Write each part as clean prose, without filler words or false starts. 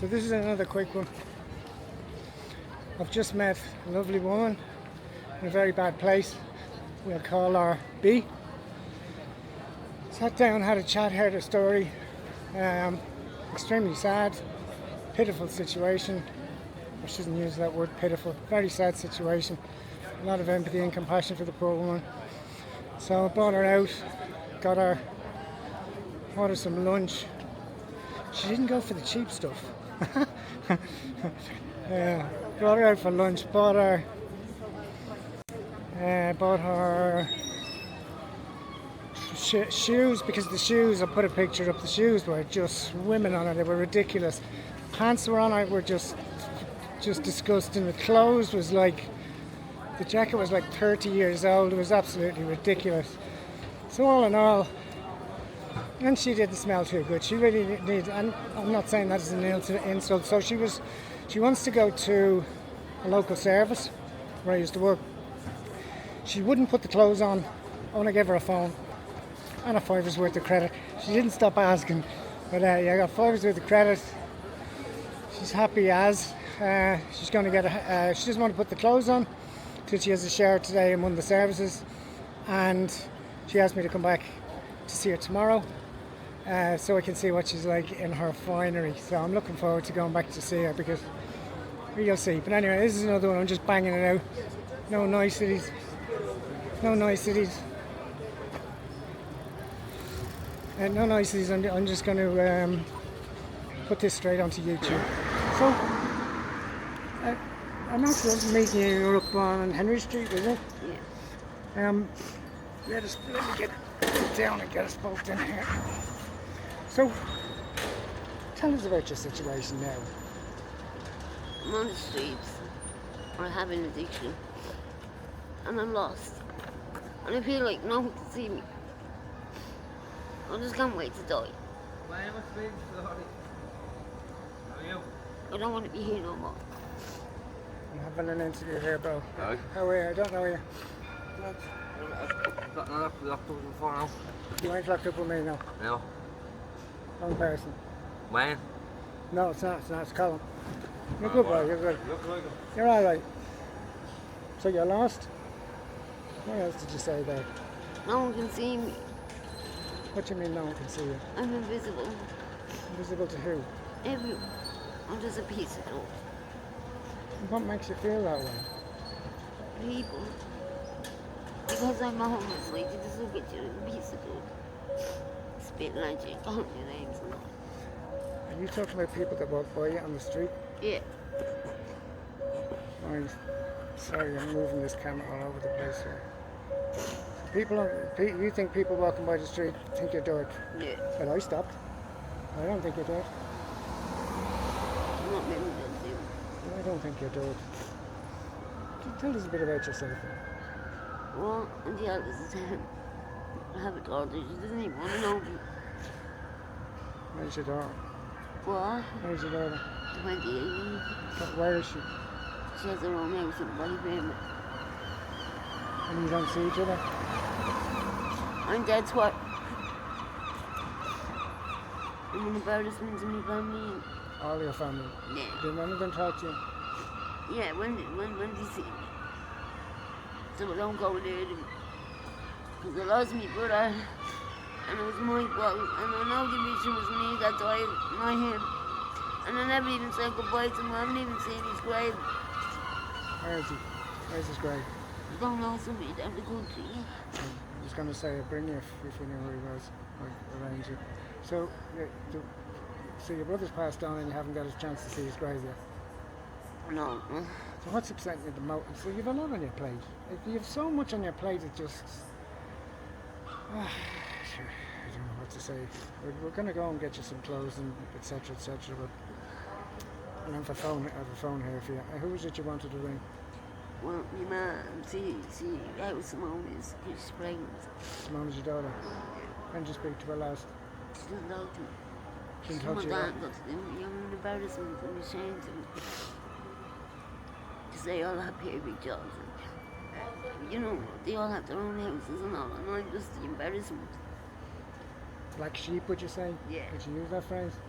So this is another quick one. I've just met a lovely woman in a very bad place. We'll call her B. Sat down, had a chat, heard her story. Extremely sad, pitiful situation. I shouldn't use that word, pitiful. Very sad situation. A lot of empathy and compassion for the poor woman. So I brought her out, got her, bought her some lunch. She didn't go for the cheap stuff. Brought her out for lunch, bought her shoes, because the shoes, I put a picture up, the shoes were just swimming on her, they were ridiculous. Pants were on her, were just disgusting. The clothes was like, the jacket was like 30 years old, it was absolutely ridiculous. So all in all, and she didn't smell too good. She really needed, and I'm not saying that as an insult, so she wants to go to a local service where I used to work. She wouldn't put the clothes on. I only gave her a phone and a $5 worth of credit. She didn't stop asking, but I got $5 worth of credit. She's happy as. She's going to get she doesn't want to put the clothes on till she has a shower today in one of the services, and she asked me to come back to see her tomorrow, so I can see what she's like in her finery. So I'm looking forward to going back to see her, because you'll see. But anyway, this is another one, I'm just banging it out. No niceties. No niceties. No niceties. I'm just going to put this straight onto YouTube. So, I'm actually meeting you up on Henry Street, is it? Yeah. Let me get down and get us both in here. So, tell us about your situation now. I'm on the streets. I have an addiction. And I'm lost. And I feel like no one can see me. I just can't wait to die. I don't want to be here no more. I'm having an interview here, bro. Hello. How are you? I don't know you. Locked up before now. You ain't locked up with me now. No. Wrong person. When? No, it's not. It's Colin. You're good, boy. You're good. Look like him. You're all right. So you're lost? What else did you say there? No one can see me. What do you mean no one can see you? I'm invisible. Invisible to who? Everyone. I'm just a piece of dirt. What makes you feel that way? People. Because I'm a homeless lady, just look at you as a piece of dirt. Spit like you, calling your names and all. Are you talking about people that walk by you on the street? Yeah. I'm sorry, I'm moving this camera all over the place here. You think people walking by the street think you're dirt? Yeah. But I stopped. I don't think you're dirt. I'm not meant to do. I don't think you're dirt. Tell us a bit about yourself. Well, on the other side, I have a daughter. She doesn't even want to know me. Where's your daughter? What? Where's your daughter? 28. Where is she? She has her own house and body payment. And you don't see each other? And that's what. I'm an embarrassment to my family. All your family? Yeah. Did none of them talk to you? Yeah, when they see me. So I don't go near them. Because I lost my brother. And it was my fault. And I know the mission was me that died, not him. And I never even said goodbye to him. I haven't even seen his grave. Where is he? Where's his grave? I don't know, somebody down the country. I was going to say, I'd bring you if you knew where he was, or arrange it. So, so your brother's passed on and you haven't got a chance to see his grave yet? No. So what's upsetting you the most? So you've a lot on your plate. You have so much on your plate, it just... I don't know what to say. We're going to go and get you some clothes and etc, but... I have a phone here for you. Who was it you wanted to ring? Well, my mum, that was Simone's. She's pregnant. Simone's your daughter? When did you speak to her last? She doesn't talk to me. She didn't talk to you? Dad got to them. You're an embarrassment and a shame to me. Because they all have big jobs. And, you know, they all have their own houses and all, and I'm just the embarrassment. Black sheep, would you say? Yeah. Would you use that phrase?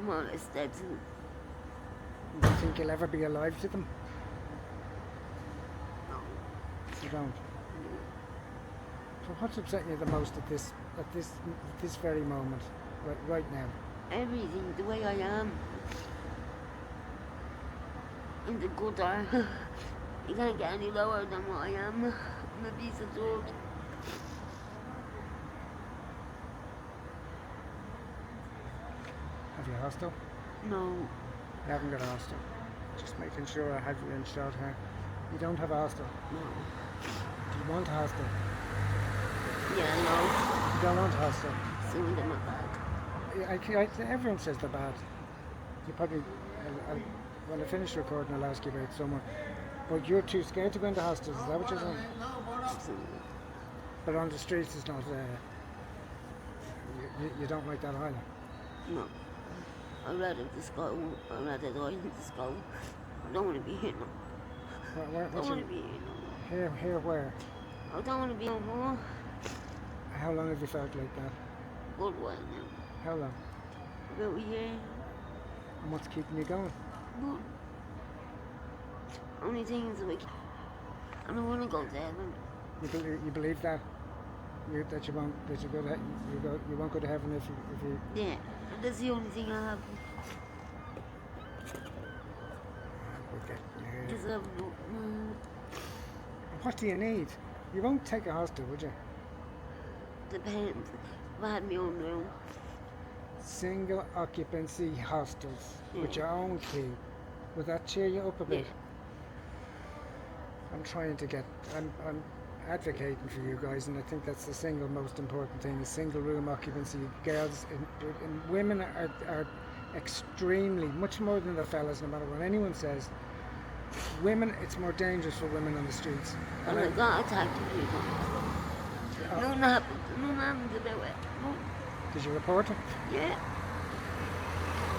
more or less dead. Do you think you'll ever be alive to them? No. You don't. So what's upsetting you the most at this very moment, right now? Everything, the way I am. In the gutter. You can't get any lower than what I am. I'm a piece of dirt. Have you a hostel? No. You haven't got a hostel. Just making sure I have you in shot here. You don't have a hostel. No. Do you want a hostel? Yeah, no. You don't want a hostel. Some of them are bad. Everyone says they're bad. You probably, when I finish recording, I'll ask you about someone. But you're too scared to go into hostels. Is that what you're saying? Absolutely. But on the streets, it's not. You don't like that either. No. I'd rather just go. I'd rather die than just go. I don't want to be here no. I don't want to be here no. Here, where? I don't want to be no more. How long have you felt like that? Good while now. How long? About a year. And what's keeping you going? Good. Only thing is like, I don't want to go to heaven. You believe that? That you won't go to heaven if you. Yeah, that's the only thing I have. Okay. Because I have no. What do you need? You won't take a hostel, would you? Depends. If I had my own room. Single occupancy hostels with your own key. Would that cheer you up a bit? Yeah. I'm advocating for you guys, and I think that's the single most important thing, is single room occupancy. Girls and women are extremely, much more than the fellas, no matter what anyone says. Women, it's more dangerous for women on the streets. And I got attacked a few times. Nothing happened. Nothing happened to that way. No. Did you report it? Yeah.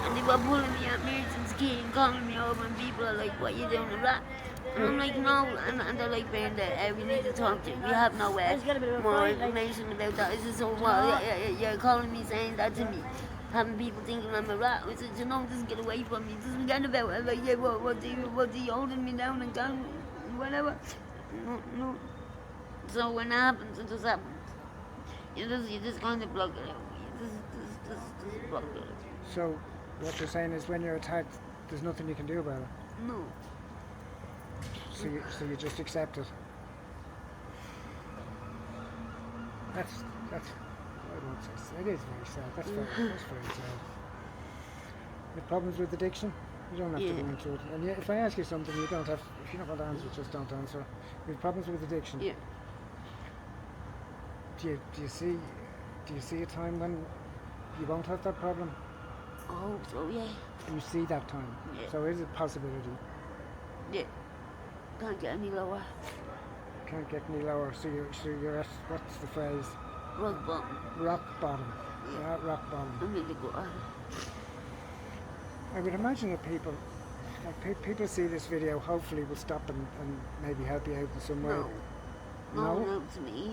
And they were pulling me at Merchant's Key and calling me over, and people are like, what you doing with that? And I'm like, no. And they're like, Brenda, we need to talk to you. We have no more information about that. I said, so what? You're calling me saying that to me. Having people thinking I'm a rat. I said, you know, just get away from me. Just forget about it. Like, yeah, what do you holding me down and down? Whatever. No. So when it happens, it just happens. You just kind of block it out. You just block it out. So what you're saying is when you're attacked, there's nothing you can do about it? No. So you just accept it? That's I won't say, it is very sad. That's very sad. The problems with addiction? You don't have to go into it. And yet, if I ask you something, you don't have. If you don't want to answer, just don't answer. You have problems with addiction. Yeah. Do you see a time when you won't have that problem? I hope so, yeah. You see that time. Yeah. So is it a possibility? Yeah. Can't get any lower. Can't get any lower. So you're at, what's the phrase? Rock bottom. Rock bottom. Yeah. You're at rock bottom. I'm in the gutter. I would imagine that people see this video, hopefully will stop and maybe help you out in some way. No. No one helps me.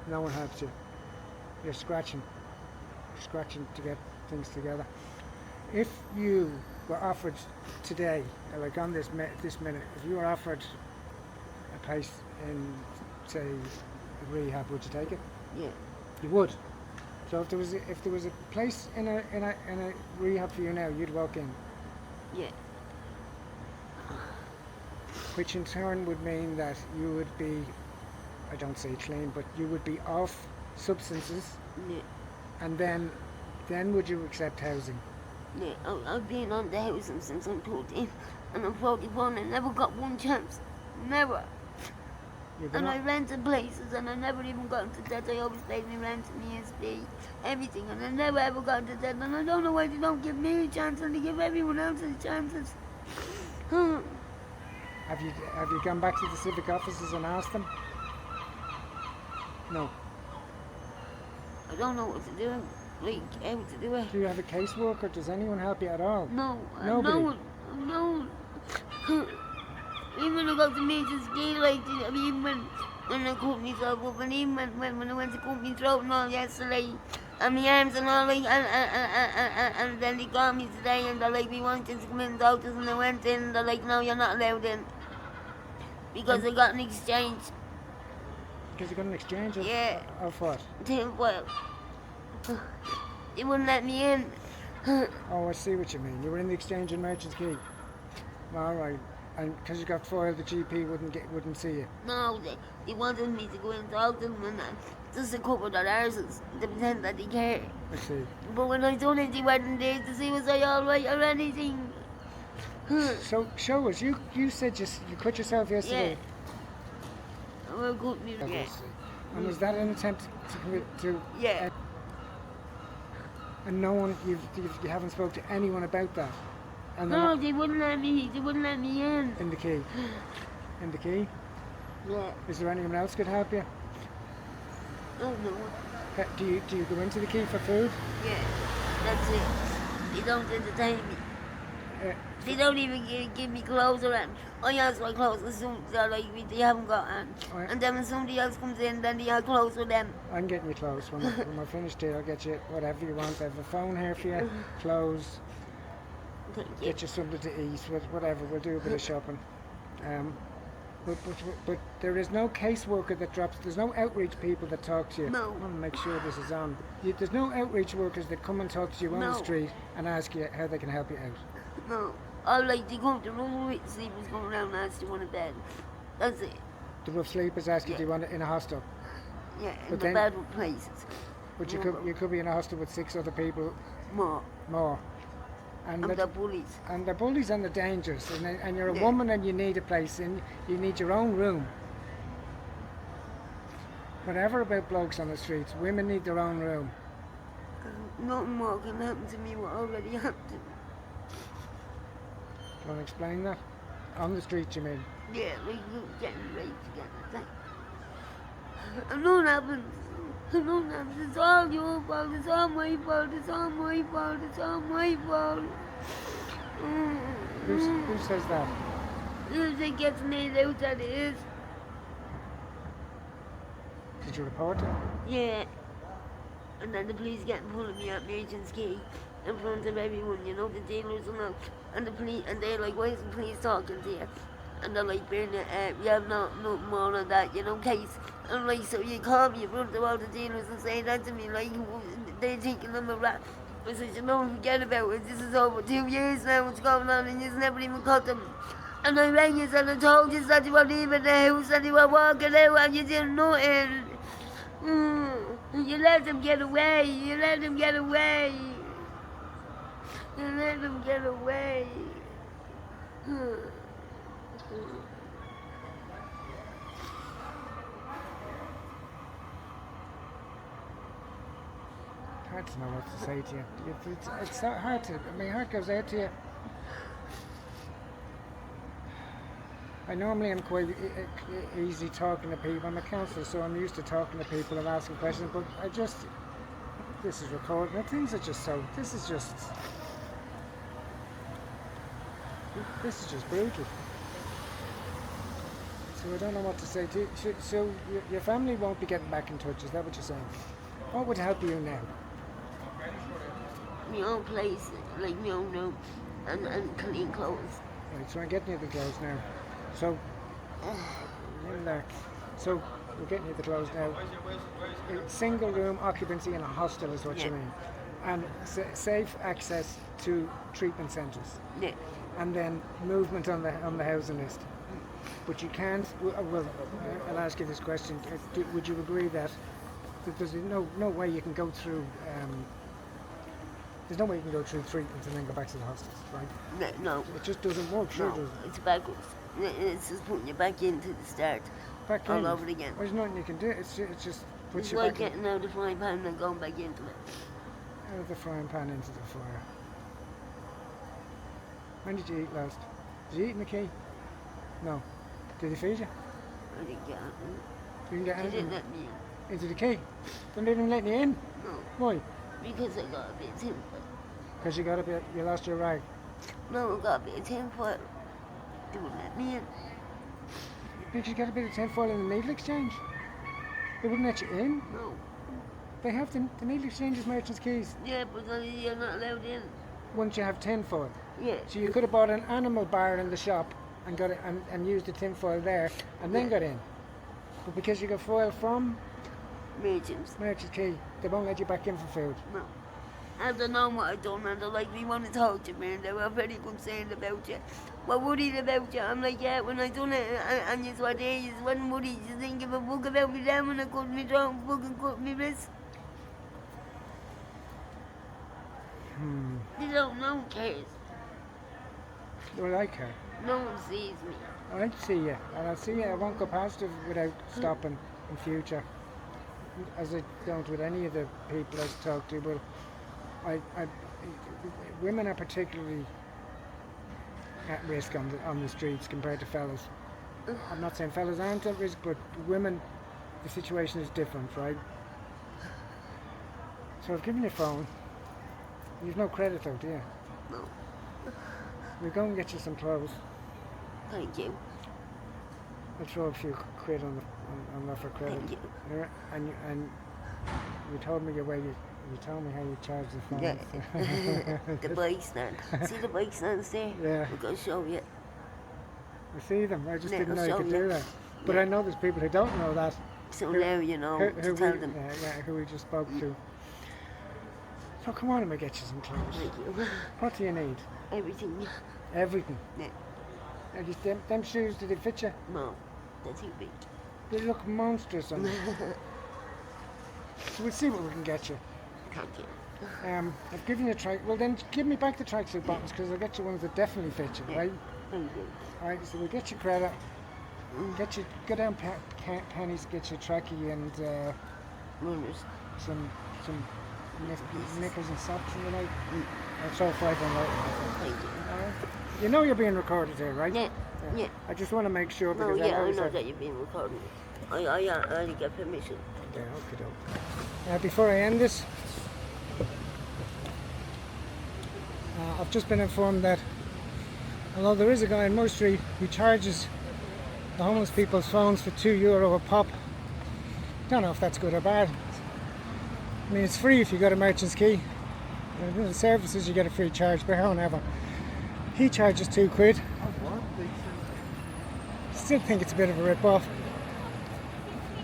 No one helps you. You're scratching to get things together. If you were offered today, like on this minute, if you were offered a place in, say, a rehab, would you take it? Yeah. You would. So if there was a place in a rehab for you now, you'd walk in. Yeah. Which in turn would mean that you would be, I don't say clean, but you would be off substances. Yeah. And then would you accept housing? Yeah. I've been on the housing since I'm 14, and I'm 41 and never got one chance. Never. And I rented places and I never even got into debt. I always paid my rent and ESB, everything, and I never ever got into debt. And I don't know why they don't give me a chance and they give everyone else a chances. Have you gone back to the civic offices and asked them? No. I don't know what to do. Like, how to do it. Do you have a caseworker? Does anyone help you at all? No. Nobody? No. Even when I go to Major Ski, like, even when I cut myself up, and even when I went to cut my throat and all yesterday, and my arms and all, like, and then they called me today, and they're like, we want you to come in the doctors, and I went in, and they're like, no, you're not allowed in, because I got an exchange. Because you got an exchange of, Yeah. of what? Well, they wouldn't let me in. Oh, I see what you mean. You were in the exchange in Merchant's Quay. All right. And because you got foiled, the GP wouldn't see you. No, they wanted me to go and talk to them, and just to cover their arses, to pretend that they care. I see. But when I told them they weren't there to see was I alright or anything. So show us. You said you cut yourself yesterday. Yeah. Well, good me. Yeah. And was that an attempt to commit to? Yeah. And no one, you haven't spoke to anyone about that. And No, they wouldn't let me. They wouldn't let me in. in the key. In the key. Yeah. Is there anyone else could help you? Oh no. Do you go into the key for food? Yeah. That's it. They don't entertain me. Uh, They don't even give me clothes or anything. I ask my clothes as soon as they're like, they haven't got any. Alright. And then when somebody else comes in, then they have clothes with them. I'm getting you clothes. When we're finished here, I'll get you whatever you want. I have a phone here for you, clothes, Thank you. get you something to eat, whatever. We'll do a bit of shopping. But there is no caseworker that drops. There's no outreach people that talk to you. No. I want to make sure this is on. There's no outreach workers that come and talk to you on the No. street and ask you how they can help you out. No. I like to go to room with sleepers going around and ask you want a bed. That's it. The rough sleepers ask you, Yeah. do you want it in a hostel? Yeah, in But the then- bedroom places. But you could be in a hostel with 6 other people More. more. And And that- the bullies. and the bullies and the dangerous, and you're a Yeah. woman and you need a place, and you need your own room. Whatever about blokes on the streets, women need their own room. Nothing more can happen to me what already happened. Do you want to explain that? On the street, you mean? Yeah, like you getting raped again. It's like, I know what happened. I know what happened. It's all your fault. It's all my fault. It's all my fault. It's all my fault. Who says that? It gets made out that it is. Did you report it? Yeah. And then the police get pulling me at Merchant's Quay in front of everyone, you know, the dealers and all. And the police, and they're like, why is the police talking to you? And they're like, Bernard, we have nothing more on that, you know, case. And like, so you call me in front of all the dealers and say that to me, like, they're thinking I'm a rat. I said, you don't forget about it. This is over 2 years now, what's going on, and you've never even cut them. And I rang you and I told you that you were leaving the house and you were walking out and you did nothing. You let them get away. You let them get away. You let them get away. Hard to know what to say to you. It's so hard to. My heart goes out to you. I normally am quite easy talking to people. I'm a counsellor, so I'm used to talking to people and asking questions. But I just, this is recording. And things are just so. This is just brutal. So I don't know what to say to you. So your family won't be getting back in touch. Is that what you're saying? What would help you now? My own place, like my own room, and clean clothes. Right, so I'm getting you the clothes now. So, in there. So we're getting you the clothes now. A single room occupancy in a hostel is what you Yeah. mean, and safe access to treatment centres, Yeah. and then movement on the housing list. But you can't. Well, I'll ask you this question: would you agree that there's no way you can go through? There's no way you can go through treatment and then go back to the hostels, right? No. It just doesn't work, sure No, doesn't. it's backwards. It's just putting you back into the start. Back all in. over again. There's nothing you can do. It's just puts It's you like back in. getting out of the frying pan and going back into it. Out of the frying pan into the fire. When did you eat last? Did you eat in the key? No. Did they feed you? I didn't get out. You didn't get They anything didn't let me in. into the key? Then they didn't let you in? No, Why? because I got a bit of tinfoil. Because you lost your rag. No, I got a bit of tinfoil. They wouldn't let me in. Because you got a bit of tinfoil in the needle exchange? They wouldn't let you in? No. They have the needle exchanges merchants' keys Yeah, but you're not allowed in. once you have tinfoil. Yeah. So you could have bought an animal bar in the shop and got it and used the tinfoil there and then got in. But because you got foil from Merchants. merchant's key, they won't let you back in for food. No. I don't know what I've done, and they're like, we want to talk to me, and they were very concerned about you. We're worried about you. I'm like, yeah, when I done it, and you were there, you wasn't worried. You didn't give a fuck about me then when I cut me down, fucking cut me wrist. You don't, no one cares. Well, I care. No one sees me. I'll see you, and I'll see you. I won't go past it without stopping in future, as I don't with any of the people I talk to. But women are particularly at risk on the streets compared to fellas. I'm not saying fellas aren't at risk, but women, the situation is different, right? So I've given you a phone. You've no credit though, do you? No. We'll go and get you some clothes. Thank you. I'll throw a few quid on that for credit. Thank you. And you told me your way. You told me how you charge the phone. Yeah. The bike stand. See the bike stands there? Yeah. I'm going to show you. I see them. I just Yeah, didn't know I'll you could show you. do that. But I know there's people who don't know that. So now you know to tell them. Who we just spoke to. So come on and we'll get you some clothes. Thank you. What do you need? Everything. Everything. Yeah. And just them shoes, do they fit you? No, they're too big. They look monstrous on you. So we'll see what we can get you. Thank you. I've given you a track. Well, then give me back the tracksuit bottoms because I'll get you ones that definitely fit you, Yeah. right? Thank you. All right. So we'll get you credit. Get you go down pennies, get you trackie and Runners. some knickers and socks and the like. That's all 5 on that. Thank you. All right. You know you're being recorded here, right? Yeah. Yeah. I just want to make sure No, because yeah, I always know have- that you're being recorded. I already get permission. Yeah, okay. Before I end this, I've just been informed that although there is a guy in Moore Street who charges the homeless people's phones for €2 a pop, don't know if that's good or bad. I mean, it's free if you got a merchant's key. The services you get a free charge, but however, he charges £2. Still think it's a bit of a rip-off.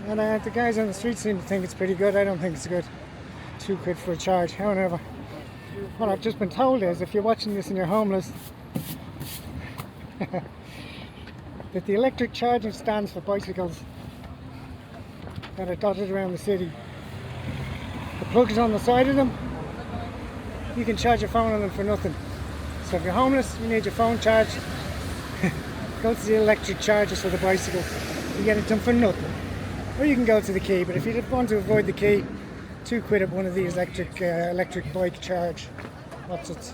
And the guys on the street seem to think it's pretty good. I don't think it's good. £2 for a charge. However, what I've just been told is if you're watching this and you're homeless, that the electric charging stands for bicycles that are dotted around the city, the plug is on the side of them. You can charge your phone on them for nothing. So if you're homeless, you need your phone charged, go to the electric chargers for the bicycle. You get it done for nothing. Or you can go to the key, but if you want to avoid the key, £2 at one of these electric bike charge. What's it?